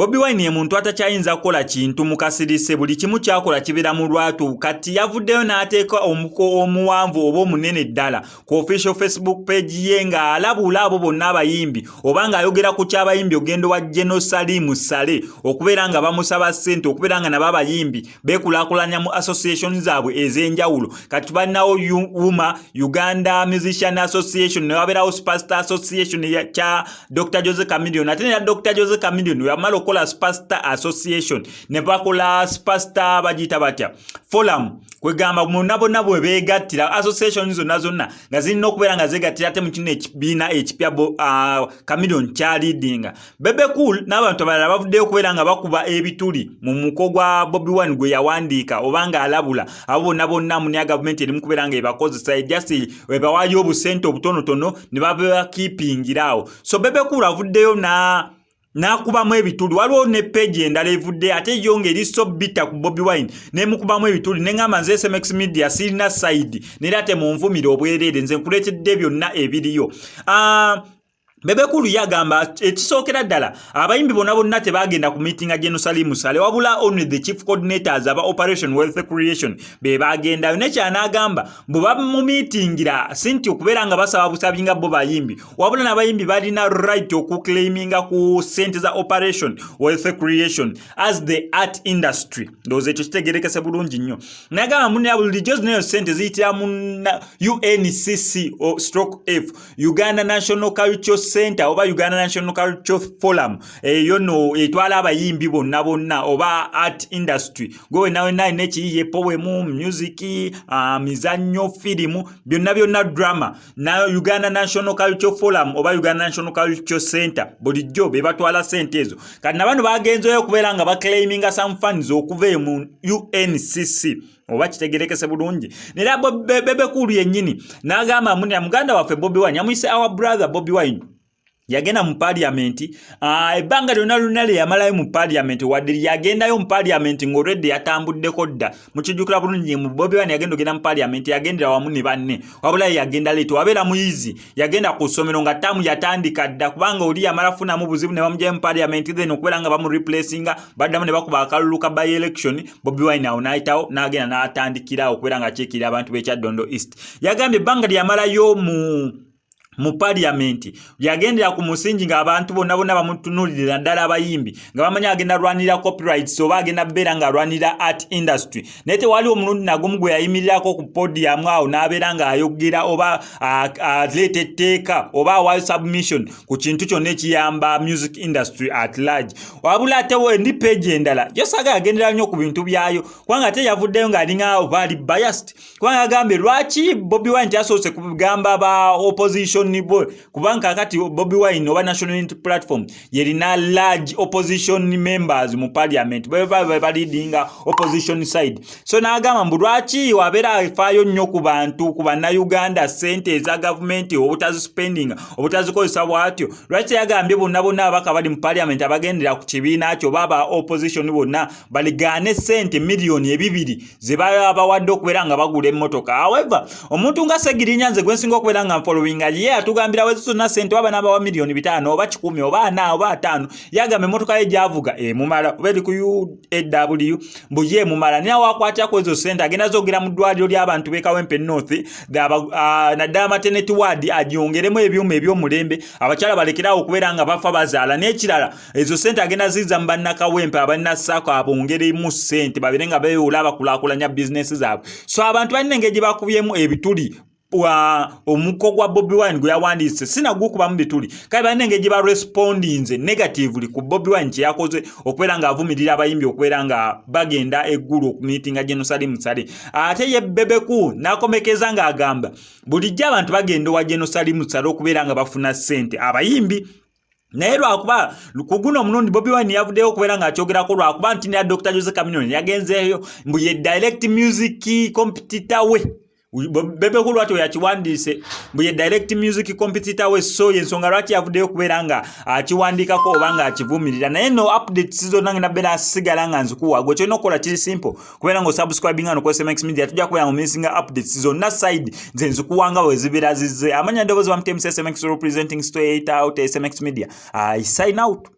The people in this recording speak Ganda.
Bobi Wine ye muntu atakyayinza kukola kintu mukasirise buli kimu kyakola kibera mu lwatu kati yavuddeyo n'ateeka omuko omuwanvu oba omunene ddala ku official Facebook page ye nga alabula abo bonna abayimbi oba ng'ayogera ku ky'abayimbi ogendo wa Jenosalimu Sale okubeera nga bamusaba ssente okubeera nga nabo abayimbi beekulaakulanya mu association zaabwe ez'enjawulo kati balinawo UMA Uganda Musician Association ne wabeerawo Superstar Association kya Dr. Jose Chameleon ate ne Dr. Jose Chameleon yamala okola Superstar Association ne bakola Superstar bagiyita batya Forum kwegamba munabona bwe beegattira association zonna nga zirina okubeera nga zeegattira ate mu kino ekibiina ekipya Chameleon kya leadinga Bebe Cool n'abantu abalala bavuddeyo okubeera nga bakuba ebituli mu muko gwa Bobi Wine gwe yawandiika oba nga alabula abo bonna mu nya gavumenti erimu kubeera nga ebakozesa just webawaayo obusente obutonotono ne babeakipingirawo so Bebe Cool avuddeyo nakubamu ebituli waliwo ne page endala evudde ate yo ngeri so bitter ku Bobi Wine ne mukubamu ebituli nengamba nze SMX Media sirina side nera ate munvumire obwerere nze nkuletedde byonna ebiriyo Bebe Cool yagamba ekisookera ddala abayimbi bonna tebagenda ku meeting ya Jenosalimu Sale wabula only the chief coordinators aba Operation Wealth Creation be bagendayo nekyanagamba bwe bamumiitingira sinti okubeera nga basaba busabi nga bo bayimbi wabula n'abayimbi balina right okuclaiminga ku sente za Operation Wealth Creation as the art industry ndowooza ekyo kitegerekese bulungi nnyo nagamba munne bulijjo neyo sente ziyitira mu UNCC /F Uganda National Culture Center oba Uganda National Culture Forum eyo no etwala abayimbi bonna oba art industry gwe nawe nekiyiye poem music mizannyo firimu byonna drama na Uganda National Culture Forum oba Uganda National Culture Center bulijjo be batwala sente ezo kati nabantu bagenzoyo okubeera nga baclaiminga some funds okuva mu UNCC oba kitegerekese bulungi nera Bebe Cool yennyini n'agamba muganda waffe Bobi Wine yamuyise our brother Bobi Wine yagenda mu parliament ebbanga lyonna yamalayo mu parliament wadde yagendayo mu parliament ng'already yatambuddeko dda mukijjukira bulungi mu Bobi Wine yagenda ogenda mu parliament yagendera wamu ne banne wabula yagenda leeto wabeera muyizi yagenda ku ssomero nga ttamu yatandika dda kubanga oli yamala funamu buzibu ne bamugyayo mu parliament then okubeera nga bamureplacinga baddamu ne bakuba akalulu ka by election Bobi Wine awo n'ayitawo n'agenda n'atandikira okubeera nga akiikirira abantu b'ekyaddondo East yagambye ebbanga lyamalayo mu parliament yagendera ku musingi nga abantu bonna bamutunulirira ddala abayimbi nga bamanya agenda lwanira copyrights oba agenda beera nga lwanira art industry naye tewali omulundi nagumu gwe yayimirirako ku podium awo n'abeera nga ayogera oba aleeta etteeka oba awaayo submission ku kintu kyonna ekiyamba music industry at large wabula ate ndi page endala yosaga yagendera nnyo ku bintu byayo kubanga ate yavuddeyo ng'alinga oba ali biased kubanga agambye lwaki Bobi Wine yasoose kugamba ba opposition kubanga kakati Bobi Wine oba National Unity Platform yerina large opposition members mu parliament baba leadinga opposition side so n'agamba mbu lwaki wabeera afaayo nnyo ku bantu ku bannayuganda sente eza government obutazispendinga obutazikozesa bwatyo lwaki yagambye bonna abaka bali mu parliament abagendera ku kibiina kyo baba opposition bonna baligaane sente miliyoni 2 ze bawadde okubeera nga bagula emmotoka however omuntu nga Segirinya nze gwensinga okubeera nga following ye atugambira wezisona sente waba n'abawa miliyoni 5 oba 10 oba 4 oba 5 yagamba emmotoka ye gyavuga mumala oberi ku UAW mbuye mumala naye wakwatako ezo sente agenda zogera mu ddwaliro ly'abantu b'Ekawempe North naddala maternity ward agyongeremu ebyuma eby'omulembe abakyala balekerawo okubeera nga bafa bazaala n'ekirala ezo sente agenda ziza mu bannakawempe abalina ssaako abongeremu sente babeere nga beewula bakulaakulanya bizinesi zaabwe so abantu balina engeri gye bakubyemu ebituli omuko gwa Bobi Wine gwe yawandiise sinagukubamu bituli kale balina engeri gye barespondinze negatively ku Bobi Wine kye yakoze okubeera nga avumirira abayimbi okubeera nga bagenda eggulu okumiitinga Jenosalimu Sale ate ye Bebe Cool n'akomekeza ng'agamba bulijjo abantu bagenda wa Jenosalimu Sale okubeera nga bafuna ssente abayimbi naye lwakuba ku guno omulundi Bobi Wine yavuddeyo okubeera ng'akyogerako lwakuba nti ne Dr. Jose Chameleon yagenzeeyo mbu ye direct music competitor we Bebe Cool lwati yakiwandiise mbu ye direct music competitor we so yensonga lwaki yavuddeyo okubeera nga akiwandiikako oba nga akivumirira naye no updates zonna ngenda beera asigala nga nzikuwa gwe kyolina okukola kiri simple kubeera ng'osubscribinga no ku SMX Media tujja kubeera nga omisinga updates zonna side nze nzikuwa nga bwe zibeera zizze amanya ddoboozi bamutemu SMX representing straight out SMX Media I sign out.